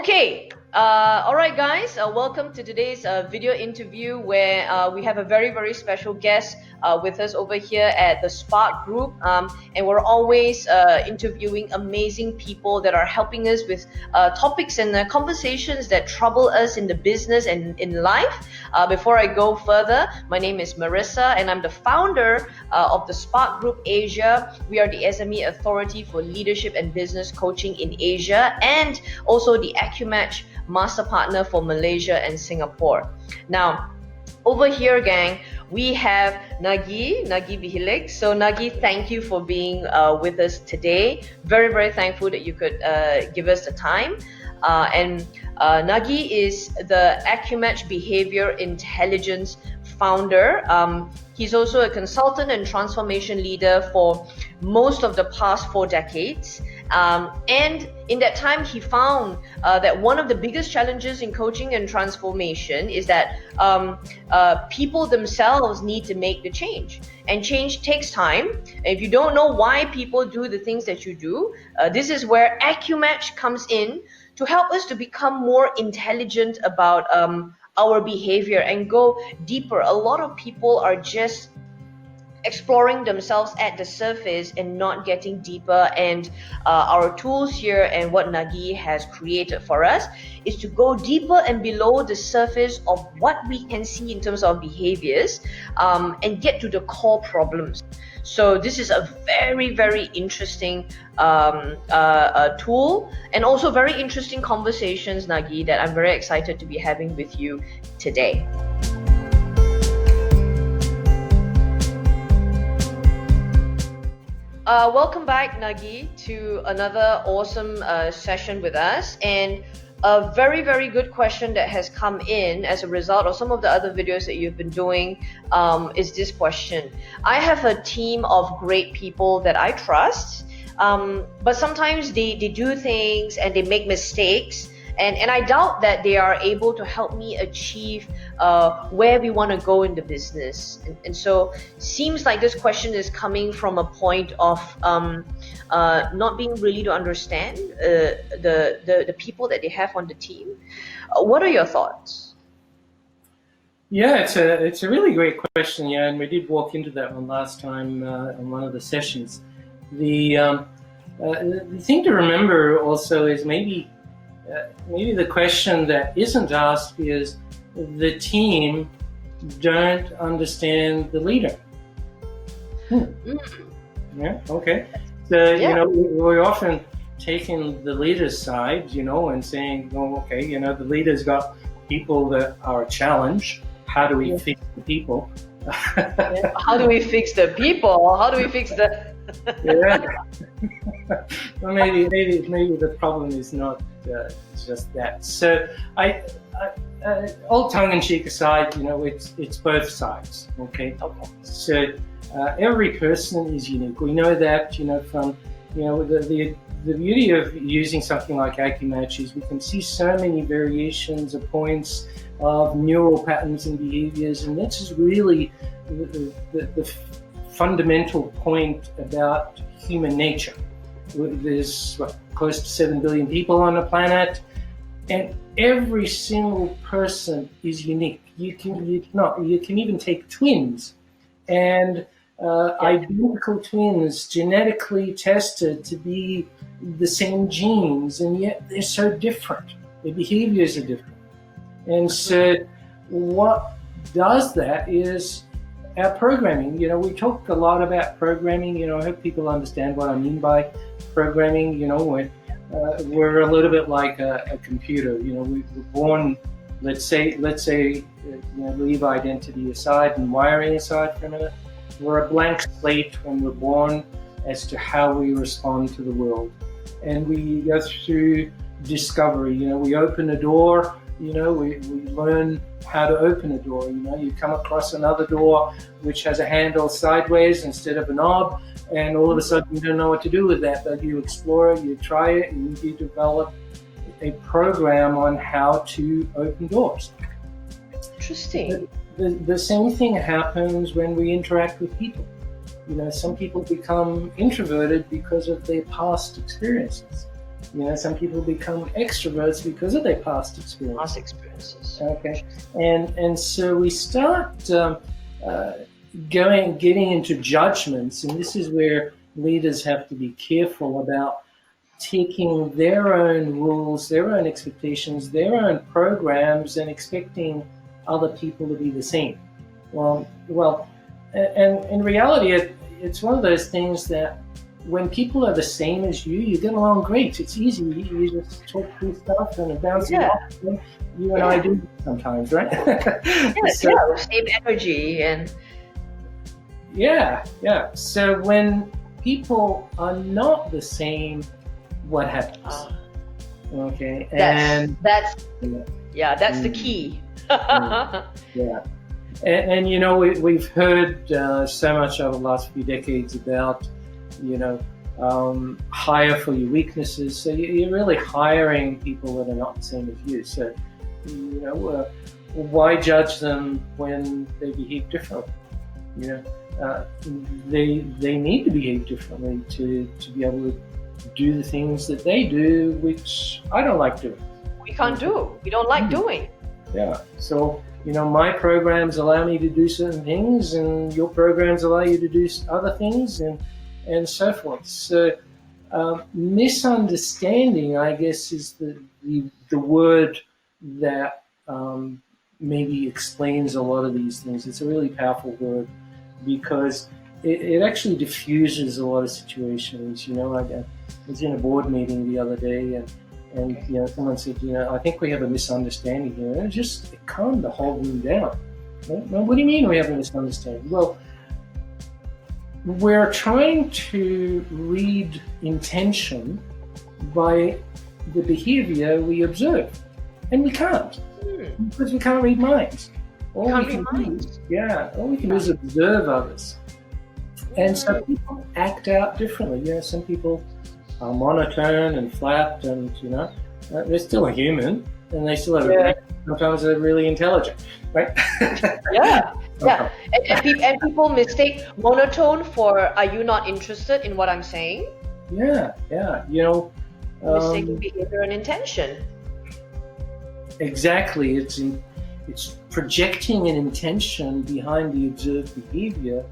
Okay, all right, guys. Welcome to today's video interview where we have a very, very special guest with us over here at the Spark Group. And we're always interviewing amazing people that are helping us with topics and conversations that trouble us in the business and in life. Before I go further, my name is Maresa, and I'm the founder of the Spark Group Asia. We are the SME authority for leadership and business coaching in Asia, and also the AccuMatch Master Partner for Malaysia and Singapore. Now, over here, gang, we have Nagi Bihilik. So Nagi, thank you for being with us today. Very, very thankful that you could give us the time. And Nagi is the AccuMatch Behavior Intelligence founder. He's also a consultant and transformation leader for most of the past 4 decades. And in that time, he found that one of the biggest challenges in coaching and transformation is that people themselves need to make the change. And change takes time. And if you don't know why people do the things that you do, this is where AccuMatch comes in to help us to become more intelligent about our behavior and go deeper. A lot of people are just exploring themselves at the surface and not getting deeper, and our tools here and what Nagi has created for us is to go deeper and below the surface of what we can see in terms of behaviors and get to the core problems. So this is a very, very interesting tool, and also very interesting conversations, Nagi, that I'm very excited to be having with you today. Welcome back, Nagi, to another awesome session with us. And a very, very good question that has come in as a result of some of the other videos that you've been doing is this question. I have a team of great people that I trust, but sometimes they do things and they make mistakes. And I doubt that they are able to help me achieve where we want to go in the business. And so seems like this question is coming from a point of not being really to understand the people that they have on the team. What are your thoughts? Yeah, it's a really great question, yeah, and we did walk into that one last time on one of the sessions. The thing to remember also is maybe the question that isn't asked is the team don't understand the leader. Yeah, okay. So, we're often taking the leader's side, and saying, oh, okay, the leader's got people that are a challenge. How do we fix the people? How do we fix the people? How do we fix the... Yeah. Well, maybe the problem is not just that. So all tongue-in-cheek aside, it's both sides. Okay. So every person is unique. We know that, from the beauty of using something like AccuMatch is we can see so many variations of points of neural patterns and behaviors, and this is really the fundamental point about human nature. There's close to 7 billion people on the planet, and every single person is unique. You can even take twins, and identical twins genetically tested to be the same genes, and yet they're so different. Their behaviors are different. And so what does that is our programming. We talk a lot about programming. I hope people understand what I mean by programming. We're a little bit like a computer. We're born, let's say, leave identity aside and wiring aside for a minute. We're a blank slate when we're born as to how we respond to the world. And we go through discovery. We open a door. We learn how to open a door. You come across another door which has a handle sideways instead of a knob, and all of a sudden you don't know what to do with that, but you explore it, you try it, and you develop a program on how to open doors. Interesting. The same thing happens when we interact with people. Some people become introverted because of their past experiences. Some people become extroverts because of their past experience. Past experiences. Okay, and so we start getting into judgments, and this is where leaders have to be careful about taking their own rules, their own expectations, their own programs, and expecting other people to be the same. Well, and in reality, it's one of those things that when people are the same as you get along great. It's easy. You just talk through stuff and bounce it off. You and I do sometimes, right? Same energy and. Yeah. So when people are not the same, what happens? Okay, that's the key. Yeah, and we've heard so much over the last few decades about hire for your weaknesses. So you're really hiring people that are not the same as you. So why judge them when they behave differently? They need to behave differently to be able to do the things that they do, which I don't like doing. We can't do. We don't like doing. Yeah. So, my programs allow me to do certain things, and your programs allow you to do other things, and so forth. So, misunderstanding, I guess, is the word that maybe explains a lot of these things. It's a really powerful word because it actually diffuses a lot of situations. I was in a board meeting the other day, and someone said, I think we have a misunderstanding here. And it calmed the whole room down. Well, what do you mean we have a misunderstanding? Well, we're trying to read intention by the behavior we observe, and we can't because we can't read minds. All we can do is observe others. And so people act out differently. Some people are monotone and flat, and they're still a human, and they still have sometimes they're really intelligent, right? And people mistake monotone for "Are you not interested in what I'm saying?" Mistaking behavior and intention. Exactly, it's projecting an intention behind the observed behavior.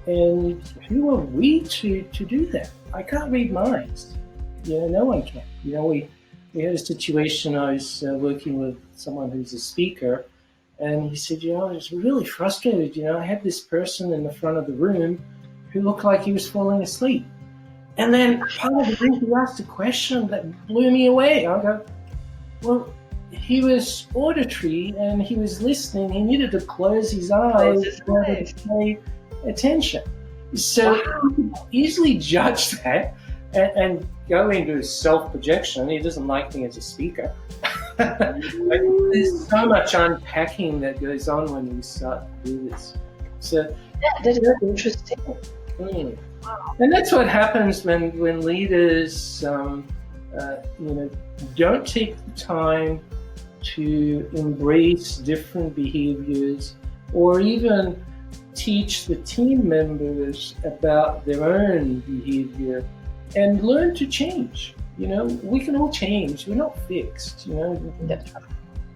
And who are we to do that? I can't read minds. No one can. We had a situation. I was working with someone who's a speaker, and he said, I was really frustrated. I had this person in the front of the room who looked like he was falling asleep. And then part of the thing, he asked a question that blew me away. I go, well, he was auditory and he was listening. He needed to close his eyes to pay attention. So you can easily judge that and go into self-projection. He doesn't like me as a speaker. There's so much unpacking that goes on when we start to do this. So that's interesting. Wow. And that's what happens when leaders don't take the time to embrace different behaviors or even teach the team members about their own behavior and learn to change. We can all change. We're not fixed.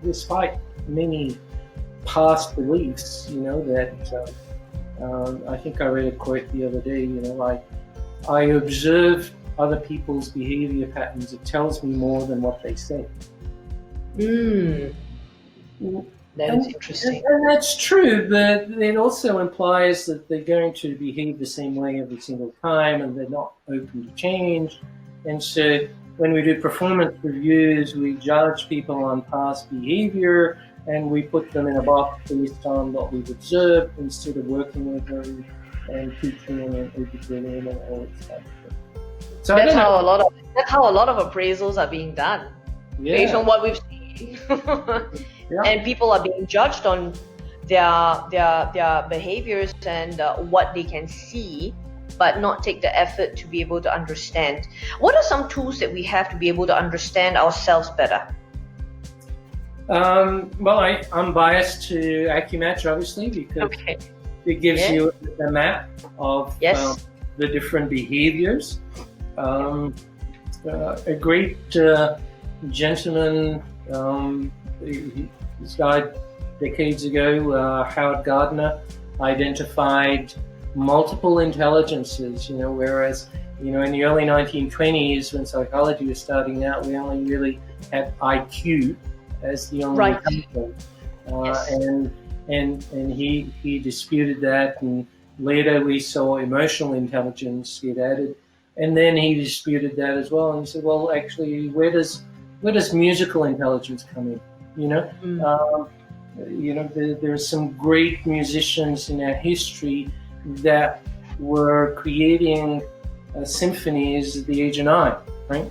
Despite many past beliefs, that I think I read a quote the other day. I observe other people's behavior patterns. It tells me more than what they say. That's interesting. And that's true, but it also implies that they're going to behave the same way every single time and they're not open to change. And so when we do performance reviews, we judge people on past behavior and we put them in a box based on what we've observed instead of working with them and teaching them and educating them and all that stuff. So that's how a lot of appraisals are being done based on what we've seen. And people are being judged on their behaviors and what they can see, but not take the effort to be able to understand. What are some tools that we have to be able to understand ourselves better? Well, I'm biased to Acumatch, obviously, because it gives you a map of the different behaviors. a great gentleman. This died decades ago. Howard Gardner identified multiple intelligences. Whereas in the early 1920s, when psychology was starting out, we only really had IQ as the only intelligence. Yes. And he disputed that, and later we saw emotional intelligence get added, and then he disputed that as well, and he said, well, actually, where does musical intelligence come in? There are some great musicians in our history that were creating symphonies at the age of 9, right?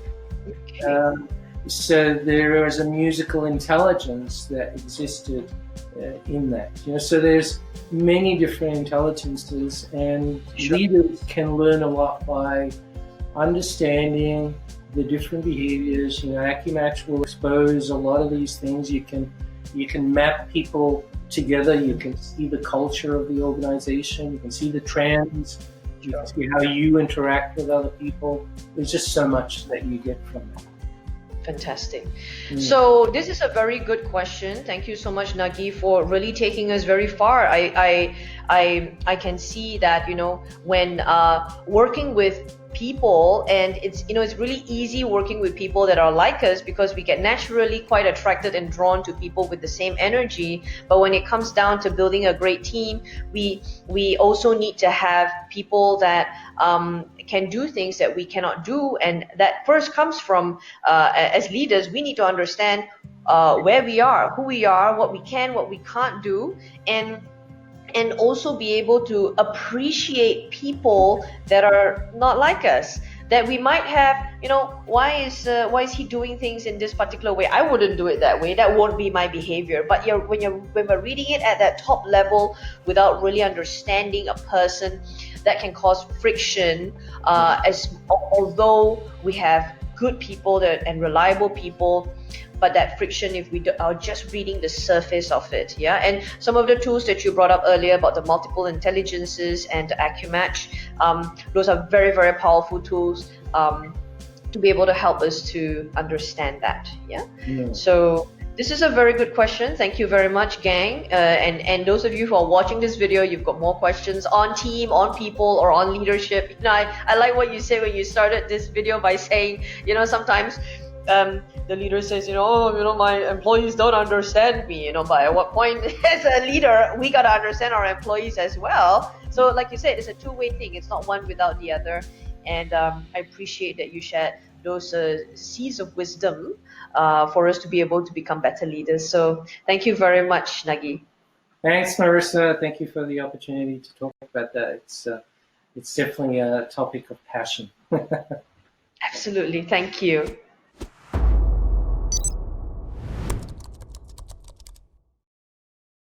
So there is a musical intelligence that existed in that. So there's many different intelligences, and leaders can learn a lot by understanding the different behaviors. Acumatch will expose a lot of these things. You can map people together. You can see the culture of the organization. You can see the trends. You can see how you interact with other people. There's just so much that you get from that. Fantastic. So this is a very good question. Thank you so much, Nagi, for really taking us very far. I can see that when working with people, and it's really easy working with people that are like us, because we get naturally quite attracted and drawn to people with the same energy. But when it comes down to building a great team, we also need to have people that can do things that we cannot do, and that first comes from as leaders, we need to understand where we are, who we are, what we can, what we can't do, and also be able to appreciate people that are not like us, that we might have, why is he doing things in this particular way? I wouldn't do it that way. That won't be my behavior. But when we're reading it at that top level without really understanding a person, that can cause friction. Although we have good people and reliable people, but that friction if we are just reading the surface of it. And some of the tools that you brought up earlier about the multiple intelligences and Acumatch, those are very, very powerful tools to be able to help us to understand that. So this is a very good question. Thank you very much, gang. And those of you who are watching this video, you've got more questions on team, on people, or on leadership. I like what you said when you started this video by saying, sometimes the leader says, my employees don't understand me, but at what point as a leader, we got to understand our employees as well. So like you said, it's a two-way thing. It's not one without the other. And I appreciate that you shared those seeds of wisdom for us to be able to become better leaders. So thank you very much, Nagi. Thanks, Maresa. Thank you for the opportunity to talk about that. It's definitely a topic of passion. Absolutely. Thank you.